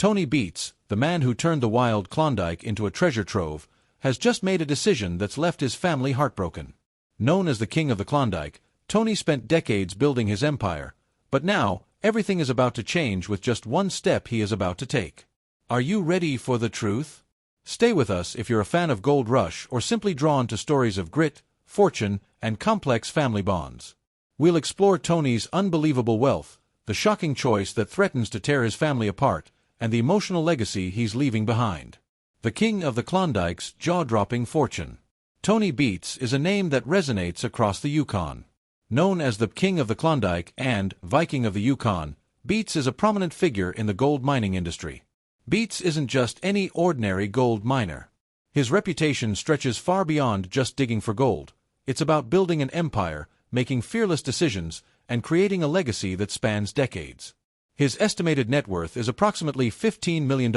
Tony Beets, the man who turned the wild Klondike into a treasure trove, has just made a decision that's left his family heartbroken. Known as the King of the Klondike, Tony spent decades building his empire, but now, everything is about to change with just one step he is about to take. Are you ready for the truth? Stay with us if you're a fan of Gold Rush or simply drawn to stories of grit, fortune, and complex family bonds. We'll explore Tony's unbelievable wealth, the shocking choice that threatens to tear his family apart, and the emotional legacy he's leaving behind. The King of the Klondike's jaw-dropping fortune. Tony Beets is a name that resonates across the Yukon. Known as the King of the Klondike and Viking of the Yukon, Beets is a prominent figure in the gold mining industry. Beets isn't just any ordinary gold miner. His reputation stretches far beyond just digging for gold. It's about building an empire, making fearless decisions, and creating a legacy that spans decades. His estimated net worth is approximately $15 million,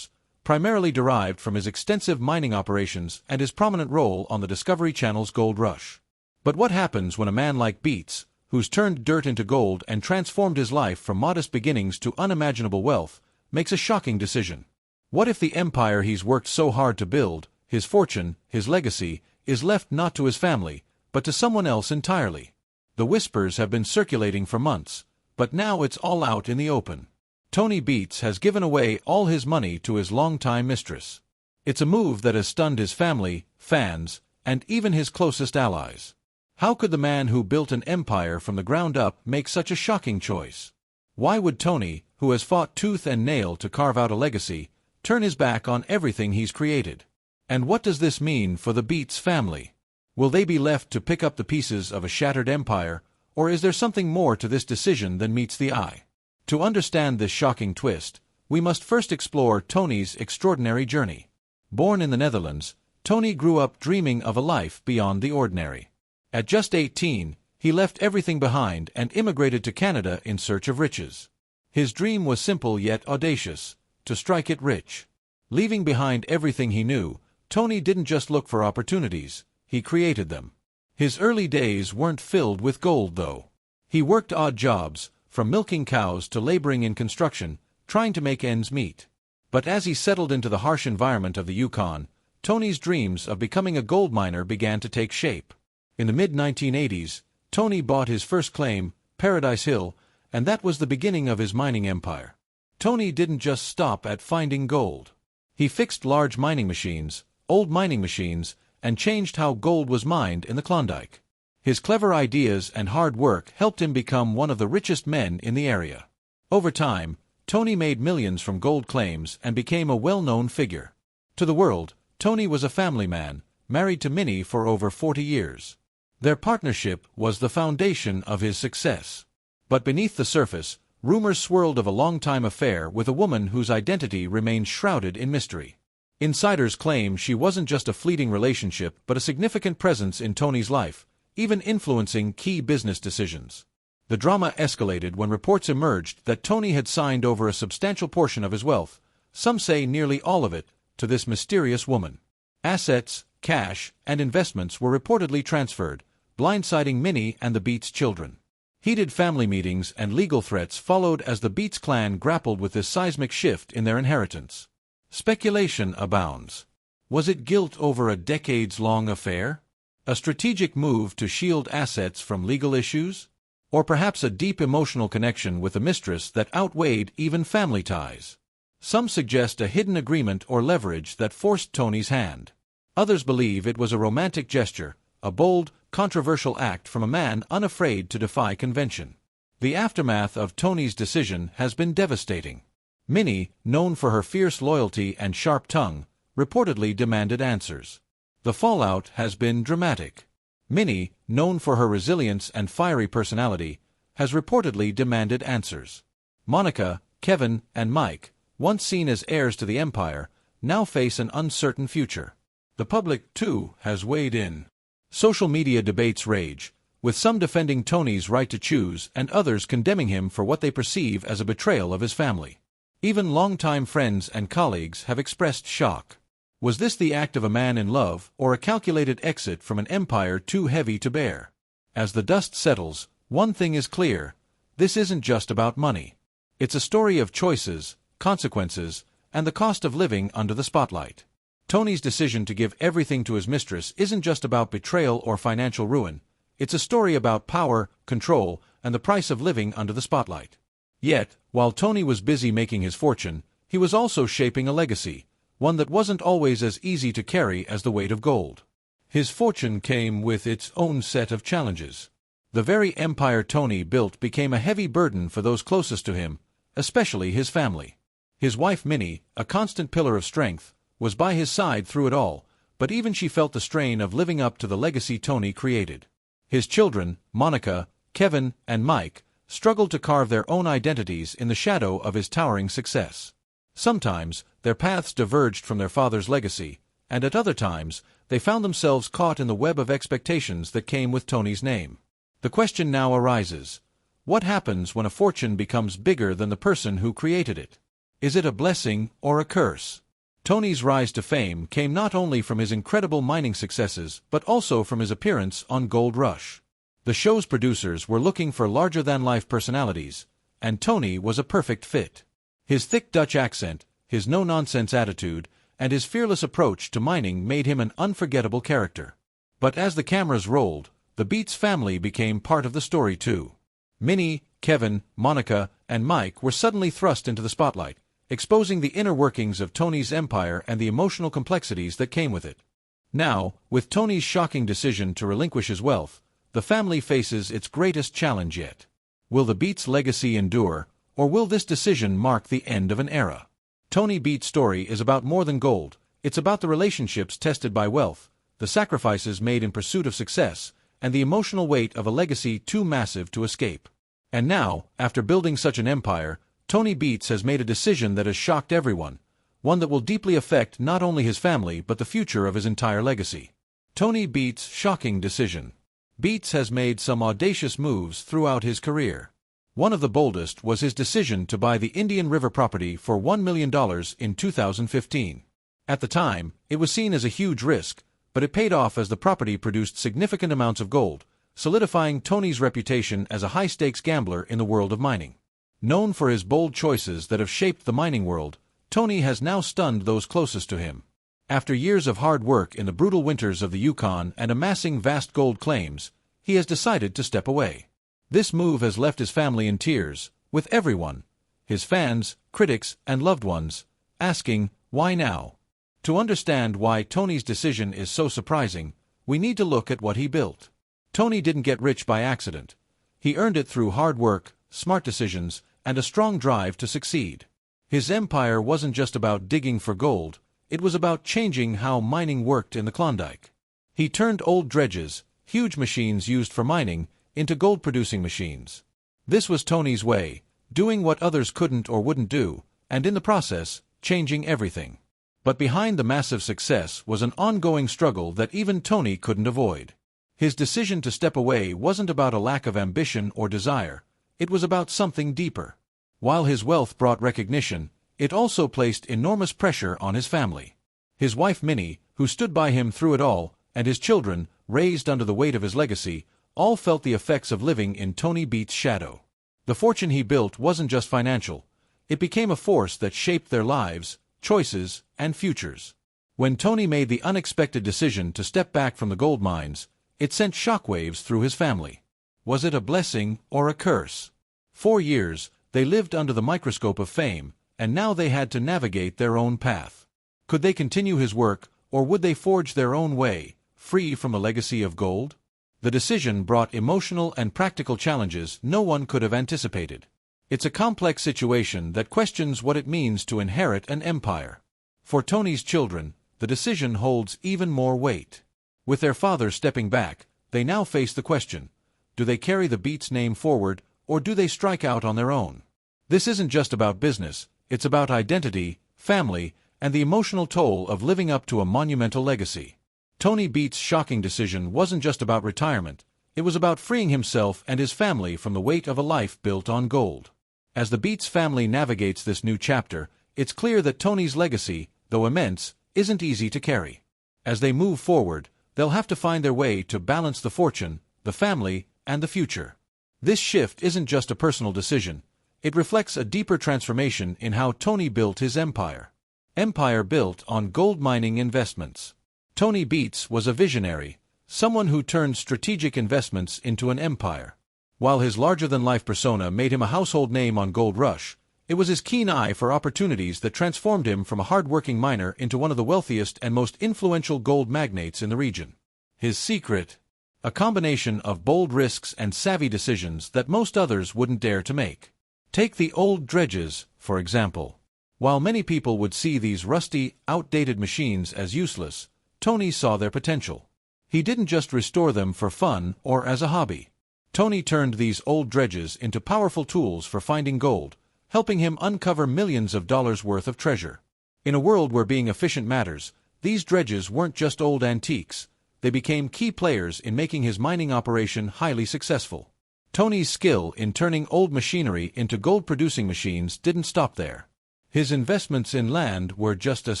primarily derived from his extensive mining operations and his prominent role on the Discovery Channel's Gold Rush. But what happens when a man like Beets, who's turned dirt into gold and transformed his life from modest beginnings to unimaginable wealth, makes a shocking decision? What if the empire he's worked so hard to build, his fortune, his legacy, is left not to his family, but to someone else entirely? The whispers have been circulating for months, but now it's all out in the open. Tony Beets has given away all his money to his longtime mistress. It's a move that has stunned his family, fans, and even his closest allies. How could the man who built an empire from the ground up make such a shocking choice? Why would Tony, who has fought tooth and nail to carve out a legacy, turn his back on everything he's created? And what does this mean for the Beets family? Will they be left to pick up the pieces of a shattered empire, or is there something more to this decision than meets the eye? To understand this shocking twist, we must first explore Tony's extraordinary journey. Born in the Netherlands, Tony grew up dreaming of a life beyond the ordinary. At just 18, he left everything behind and immigrated to Canada in search of riches. His dream was simple yet audacious: to strike it rich. Leaving behind everything he knew, Tony didn't just look for opportunities, he created them. His early days weren't filled with gold, though. He worked odd jobs, from milking cows to laboring in construction, trying to make ends meet. But as he settled into the harsh environment of the Yukon, Tony's dreams of becoming a gold miner began to take shape. In the mid-1980s, Tony bought his first claim, Paradise Hill, and that was the beginning of his mining empire. Tony didn't just stop at finding gold. He fixed large mining machines, old mining machines, and changed how gold was mined in the Klondike. His clever ideas and hard work helped him become one of the richest men in the area. Over time, Tony made millions from gold claims and became a well-known figure. To the world, Tony was a family man, married to Minnie for over 40 years. Their partnership was the foundation of his success. But beneath the surface, rumors swirled of a long-time affair with a woman whose identity remained shrouded in mystery. Insiders claim she wasn't just a fleeting relationship but a significant presence in Tony's life, even influencing key business decisions. The drama escalated when reports emerged that Tony had signed over a substantial portion of his wealth, some say nearly all of it, to this mysterious woman. Assets, cash, and investments were reportedly transferred, blindsiding Minnie and the Beets children. Heated family meetings and legal threats followed as the Beets clan grappled with this seismic shift in their inheritance. Speculation abounds. Was it guilt over a decades-long affair? A strategic move to shield assets from legal issues? Or perhaps a deep emotional connection with a mistress that outweighed even family ties? Some suggest a hidden agreement or leverage that forced Tony's hand. Others believe it was a romantic gesture, a bold, controversial act from a man unafraid to defy convention. The aftermath of Tony's decision has been devastating. Minnie, known for her fierce loyalty and sharp tongue, reportedly demanded answers. The fallout has been dramatic. Minnie, known for her resilience and fiery personality, has reportedly demanded answers. Monica, Kevin, and Mike, once seen as heirs to the empire, now face an uncertain future. The public, too, has weighed in. Social media debates rage, with some defending Tony's right to choose and others condemning him for what they perceive as a betrayal of his family. Even longtime friends and colleagues have expressed shock. Was this the act of a man in love or a calculated exit from an empire too heavy to bear? As the dust settles, one thing is clear: this isn't just about money. It's a story of choices, consequences, and the cost of living under the spotlight. Tony's decision to give everything to his mistress isn't just about betrayal or financial ruin. It's a story about power, control, and the price of living under the spotlight. Yet, while Tony was busy making his fortune, he was also shaping a legacy, one that wasn't always as easy to carry as the weight of gold. His fortune came with its own set of challenges. The very empire Tony built became a heavy burden for those closest to him, especially his family. His wife Minnie, a constant pillar of strength, was by his side through it all, but even she felt the strain of living up to the legacy Tony created. His children, Monica, Kevin, and Mike, struggled to carve their own identities in the shadow of his towering success. Sometimes, their paths diverged from their father's legacy, and at other times, they found themselves caught in the web of expectations that came with Tony's name. The question now arises: what happens when a fortune becomes bigger than the person who created it? Is it a blessing or a curse? Tony's rise to fame came not only from his incredible mining successes but also from his appearance on Gold Rush. The show's producers were looking for larger-than-life personalities, and Tony was a perfect fit. His thick Dutch accent, his no-nonsense attitude, and his fearless approach to mining made him an unforgettable character. But as the cameras rolled, the Beets family became part of the story too. Minnie, Kevin, Monica, and Mike were suddenly thrust into the spotlight, exposing the inner workings of Tony's empire and the emotional complexities that came with it. Now, with Tony's shocking decision to relinquish his wealth, the family faces its greatest challenge yet. Will the Beets legacy endure, or will this decision mark the end of an era? Tony Beets' story is about more than gold. It's about the relationships tested by wealth, the sacrifices made in pursuit of success, and the emotional weight of a legacy too massive to escape. And now, after building such an empire, Tony Beets has made a decision that has shocked everyone, one that will deeply affect not only his family but the future of his entire legacy. Tony Beets' shocking decision. Beets has made some audacious moves throughout his career. One of the boldest was his decision to buy the Indian River property for $1 million in 2015. At the time, it was seen as a huge risk, but it paid off as the property produced significant amounts of gold, solidifying Tony's reputation as a high-stakes gambler in the world of mining. Known for his bold choices that have shaped the mining world, Tony has now stunned those closest to him. After years of hard work in the brutal winters of the Yukon and amassing vast gold claims, he has decided to step away. This move has left his family in tears, with everyone, his fans, critics, and loved ones, asking, why now? To understand why Tony's decision is so surprising, we need to look at what he built. Tony didn't get rich by accident. He earned it through hard work, smart decisions, and a strong drive to succeed. His empire wasn't just about digging for gold, it was about changing how mining worked in the Klondike. He turned old dredges, huge machines used for mining, into gold-producing machines. This was Tony's way, doing what others couldn't or wouldn't do, and in the process, changing everything. But behind the massive success was an ongoing struggle that even Tony couldn't avoid. His decision to step away wasn't about a lack of ambition or desire, it was about something deeper. While his wealth brought recognition, it also placed enormous pressure on his family. His wife Minnie, who stood by him through it all, and his children, raised under the weight of his legacy, all felt the effects of living in Tony Beets' shadow. The fortune he built wasn't just financial, it became a force that shaped their lives, choices, and futures. When Tony made the unexpected decision to step back from the gold mines, it sent shockwaves through his family. Was it a blessing or a curse? 4 years, they lived under the microscope of fame, and now they had to navigate their own path. Could they continue his work, or would they forge their own way, free from a legacy of gold? The decision brought emotional and practical challenges no one could have anticipated. It's a complex situation that questions what it means to inherit an empire. For Tony's children, the decision holds even more weight. With their father stepping back, they now face the question: do they carry the Beets name forward, or do they strike out on their own? This isn't just about business, it's about identity, family, and the emotional toll of living up to a monumental legacy. Tony Beets' shocking decision wasn't just about retirement, it was about freeing himself and his family from the weight of a life built on gold. As the Beets family navigates this new chapter, it's clear that Tony's legacy, though immense, isn't easy to carry. As they move forward, they'll have to find their way to balance the fortune, the family, and the future. This shift isn't just a personal decision, It reflects a deeper transformation in how Tony built his empire. Empire built on gold mining investments. Tony Beets was a visionary, someone who turned strategic investments into an empire. While his larger-than-life persona made him a household name on Gold Rush, it was his keen eye for opportunities that transformed him from a hard-working miner into one of the wealthiest and most influential gold magnates in the region. His secret? A combination of bold risks and savvy decisions that most others wouldn't dare to make. Take the old dredges, for example. While many people would see these rusty, outdated machines as useless, Tony saw their potential. He didn't just restore them for fun or as a hobby. Tony turned these old dredges into powerful tools for finding gold, helping him uncover millions of dollars worth of treasure. In a world where being efficient matters, these dredges weren't just old antiques. They became key players in making his mining operation highly successful. Tony's skill in turning old machinery into gold-producing machines didn't stop there. His investments in land were just as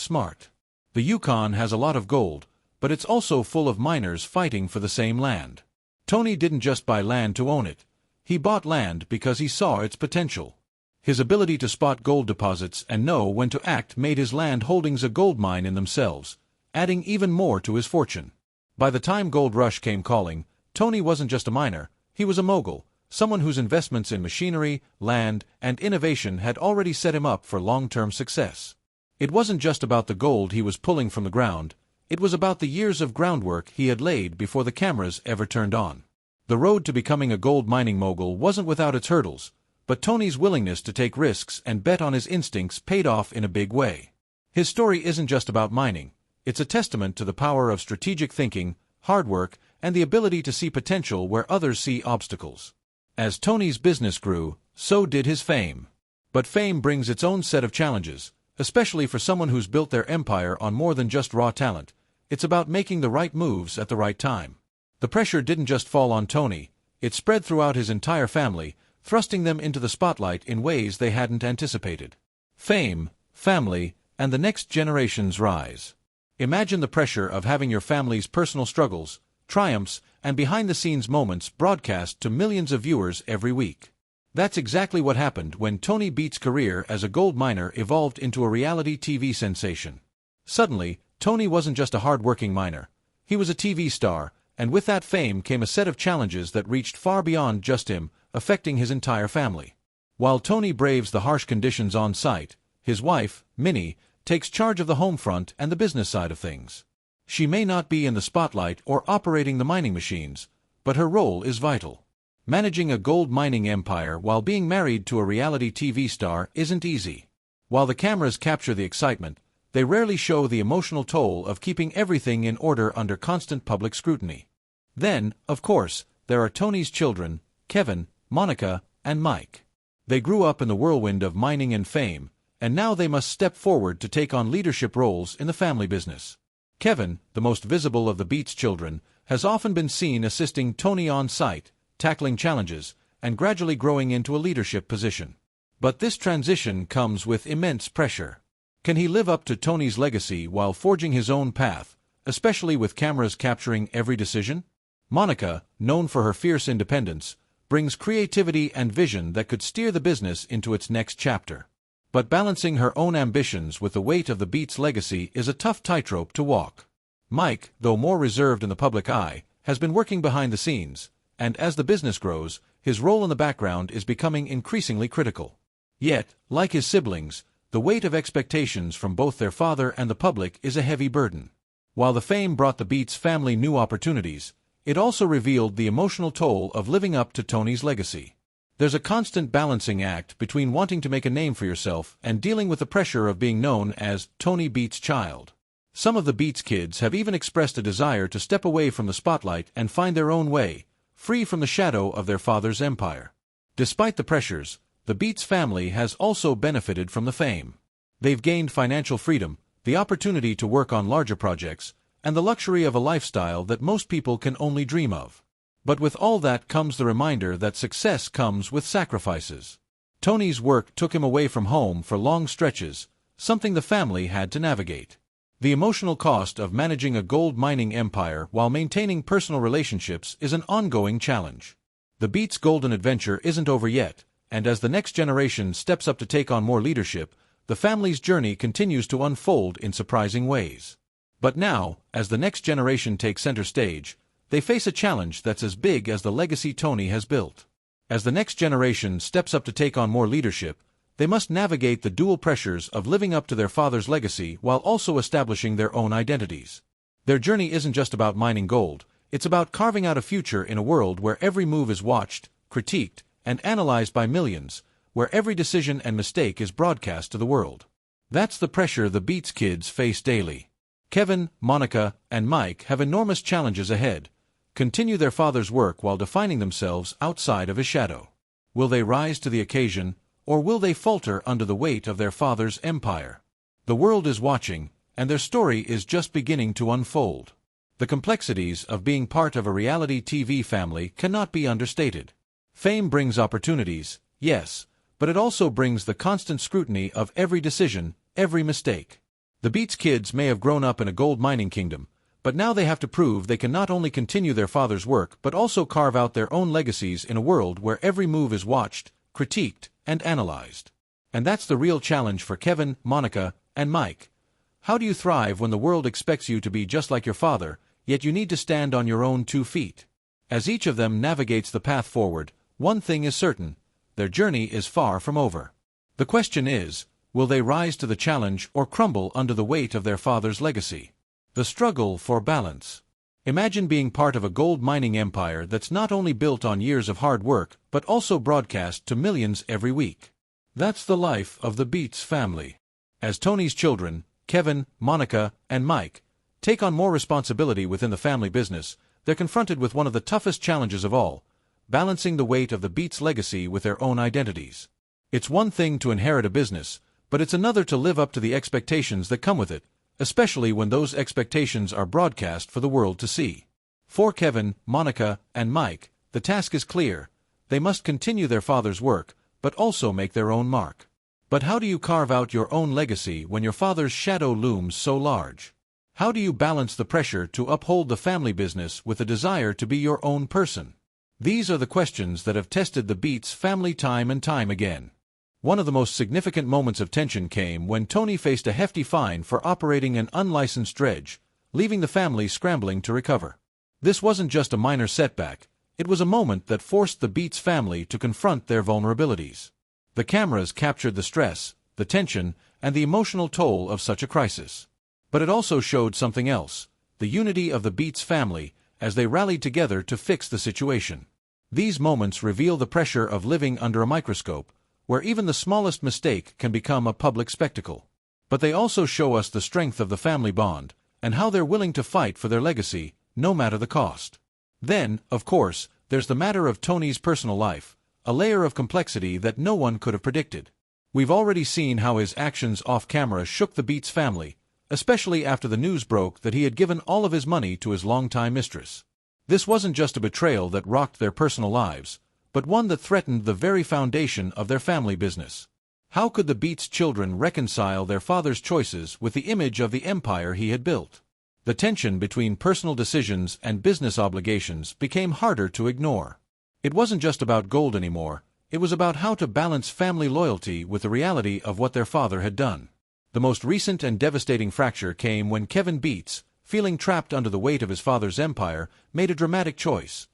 smart. The Yukon has a lot of gold, but it's also full of miners fighting for the same land. Tony didn't just buy land to own it. He bought land because he saw its potential. His ability to spot gold deposits and know when to act made his land holdings a gold mine in themselves, adding even more to his fortune. By the time Gold Rush came calling, Tony wasn't just a miner, he was a mogul, someone whose investments in machinery, land, and innovation had already set him up for long-term success. It wasn't just about the gold he was pulling from the ground, it was about the years of groundwork he had laid before the cameras ever turned on. The road to becoming a gold mining mogul wasn't without its hurdles, but Tony's willingness to take risks and bet on his instincts paid off in a big way. His story isn't just about mining, it's a testament to the power of strategic thinking, hard work, and the ability to see potential where others see obstacles. As Tony's business grew, so did his fame. But fame brings its own set of challenges, especially for someone who's built their empire on more than just raw talent. It's about making the right moves at the right time. The pressure didn't just fall on Tony, it spread throughout his entire family, thrusting them into the spotlight in ways they hadn't anticipated. Fame, family, and the next generation's rise. Imagine the pressure of having your family's personal struggles, triumphs, and behind-the-scenes moments broadcast to millions of viewers every week. That's exactly what happened when Tony Beets' career as a gold miner evolved into a reality TV sensation. Suddenly, Tony wasn't just a hard-working miner. He was a TV star, and with that fame came a set of challenges that reached far beyond just him, affecting his entire family. While Tony braves the harsh conditions on site, his wife, Minnie, takes charge of the home front and the business side of things. She may not be in the spotlight or operating the mining machines, but her role is vital. Managing a gold mining empire while being married to a reality TV star isn't easy. While the cameras capture the excitement, they rarely show the emotional toll of keeping everything in order under constant public scrutiny. Then, of course, there are Tony's children, Kevin, Monica, and Mike. They grew up in the whirlwind of mining and fame, and now they must step forward to take on leadership roles in the family business. Kevin, the most visible of the Beets children, has often been seen assisting Tony on site, tackling challenges, and gradually growing into a leadership position. But this transition comes with immense pressure. Can he live up to Tony's legacy while forging his own path, especially with cameras capturing every decision? Monica, known for her fierce independence, brings creativity and vision that could steer the business into its next chapter. But balancing her own ambitions with the weight of the Beets' legacy is a tough tightrope to walk. Mike, though more reserved in the public eye, has been working behind the scenes, and as the business grows, his role in the background is becoming increasingly critical. Yet, like his siblings, the weight of expectations from both their father and the public is a heavy burden. While the fame brought the Beets family new opportunities, it also revealed the emotional toll of living up to Tony's legacy. There's a constant balancing act between wanting to make a name for yourself and dealing with the pressure of being known as Tony Beets' child. Some of the Beets kids have even expressed a desire to step away from the spotlight and find their own way, free from the shadow of their father's empire. Despite the pressures, the Beets family has also benefited from the fame. They've gained financial freedom, the opportunity to work on larger projects, and the luxury of a lifestyle that most people can only dream of. But with all that comes the reminder that success comes with sacrifices. Tony's work took him away from home for long stretches, something the family had to navigate. The emotional cost of managing a gold mining empire while maintaining personal relationships is an ongoing challenge. The Beets' golden adventure isn't over yet, and as the next generation steps up to take on more leadership, the family's journey continues to unfold in surprising ways. But now, as the next generation takes center stage, they face a challenge that's as big as the legacy Tony has built. As the next generation steps up to take on more leadership, they must navigate the dual pressures of living up to their father's legacy while also establishing their own identities. Their journey isn't just about mining gold, it's about carving out a future in a world where every move is watched, critiqued, and analyzed by millions, where every decision and mistake is broadcast to the world. That's the pressure the Beets kids face daily. Kevin, Monica, and Mike have enormous challenges ahead. Continue their father's work while defining themselves outside of his shadow. Will they rise to the occasion, or will they falter under the weight of their father's empire? The world is watching, and their story is just beginning to unfold. The complexities of being part of a reality TV family cannot be understated. Fame brings opportunities, yes, but it also brings the constant scrutiny of every decision, every mistake. The Beets kids may have grown up in a gold mining kingdom, but now they have to prove they can not only continue their father's work but also carve out their own legacies in a world where every move is watched, critiqued, and analyzed. And that's the real challenge for Kevin, Monica, and Mike. How do you thrive when the world expects you to be just like your father, yet you need to stand on your own 2 feet? As each of them navigates the path forward, one thing is certain: their journey is far from over. The question is, will they rise to the challenge or crumble under the weight of their father's legacy? The struggle for balance. Imagine being part of a gold mining empire that's not only built on years of hard work, but also broadcast to millions every week. That's the life of the Beets family. As Tony's children, Kevin, Monica, and Mike, take on more responsibility within the family business, they're confronted with one of the toughest challenges of all: balancing the weight of the Beets legacy with their own identities. It's one thing to inherit a business, but it's another to live up to the expectations that come with it, especially when those expectations are broadcast for the world to see. For Kevin, Monica, and Mike, the task is clear: they must continue their father's work, but also make their own mark. But how do you carve out your own legacy when your father's shadow looms so large? How do you balance the pressure to uphold the family business with the desire to be your own person? These are the questions that have tested the Beets family time and time again. One of the most significant moments of tension came when Tony faced a hefty fine for operating an unlicensed dredge, leaving the family scrambling to recover. This wasn't just a minor setback, it was a moment that forced the Beets family to confront their vulnerabilities. The cameras captured the stress, the tension, and the emotional toll of such a crisis. But it also showed something else: the unity of the Beets family, as they rallied together to fix the situation. These moments reveal the pressure of living under a microscope, where even the smallest mistake can become a public spectacle. But they also show us the strength of the family bond, and how they're willing to fight for their legacy, no matter the cost. Then, of course, there's the matter of Tony's personal life, a layer of complexity that no one could have predicted. We've already seen how his actions off-camera shook the Beets family, especially after the news broke that he had given all of his money to his longtime mistress. This wasn't just a betrayal that rocked their personal lives, but one that threatened the very foundation of their family business. How could the Beets children reconcile their father's choices with the image of the empire he had built? The tension between personal decisions and business obligations became harder to ignore. It wasn't just about gold anymore, it was about how to balance family loyalty with the reality of what their father had done. The most recent and devastating fracture came when Kevin Beets, feeling trapped under the weight of his father's empire, made a dramatic choice.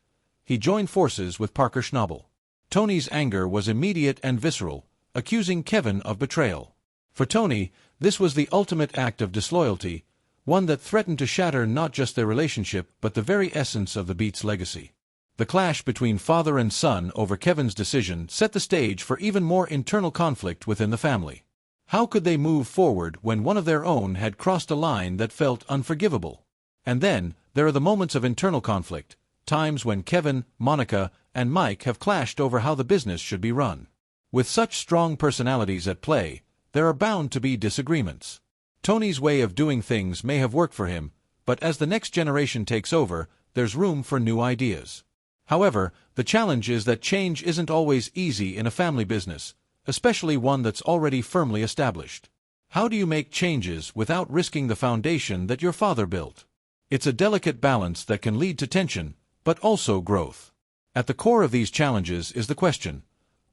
He joined forces with Parker Schnabel. Tony's anger was immediate and visceral, accusing Kevin of betrayal. For Tony, this was the ultimate act of disloyalty, one that threatened to shatter not just their relationship but the very essence of the Beets legacy. The clash between father and son over Kevin's decision set the stage for even more internal conflict within the family. How could they move forward when one of their own had crossed a line that felt unforgivable? And then, there are the moments of internal conflict, times when Kevin, Monica, and Mike have clashed over how the business should be run. With such strong personalities at play, there are bound to be disagreements. Tony's way of doing things may have worked for him, but as the next generation takes over, there's room for new ideas. However, the challenge is that change isn't always easy in a family business, especially one that's already firmly established. How do you make changes without risking the foundation that your father built? It's a delicate balance that can lead to tension, but also growth. At the core of these challenges is the question: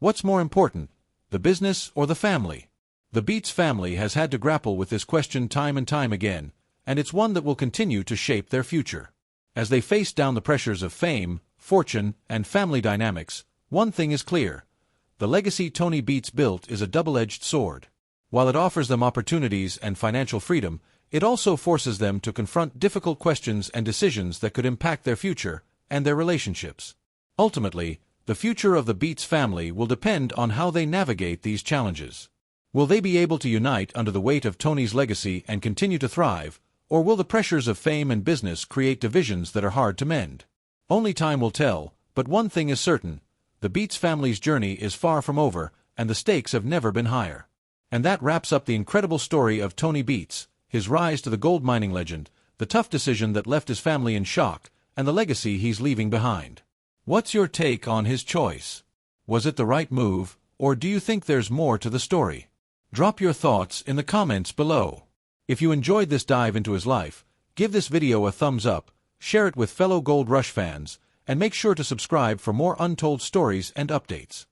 What's more important, the business or the family? The Beets family has had to grapple with this question time and time again, and it's one that will continue to shape their future. As they face down the pressures of fame, fortune, and family dynamics, one thing is clear. The legacy Tony Beets built is a double-edged sword. While it offers them opportunities and financial freedom, it also forces them to confront difficult questions and decisions that could impact their future and their relationships. Ultimately, the future of the Beets family will depend on how they navigate these challenges. Will they be able to unite under the weight of Tony's legacy and continue to thrive, or will the pressures of fame and business create divisions that are hard to mend? Only time will tell, but one thing is certain. The Beets family's journey is far from over, and the stakes have never been higher. And that wraps up the incredible story of Tony Beets, his rise to the gold mining legend, the tough decision that left his family in shock, and the legacy he's leaving behind. What's your take on his choice? Was it the right move, or do you think there's more to the story? Drop your thoughts in the comments below. If you enjoyed this dive into his life, give this video a thumbs up, share it with fellow Gold Rush fans, and make sure to subscribe for more untold stories and updates.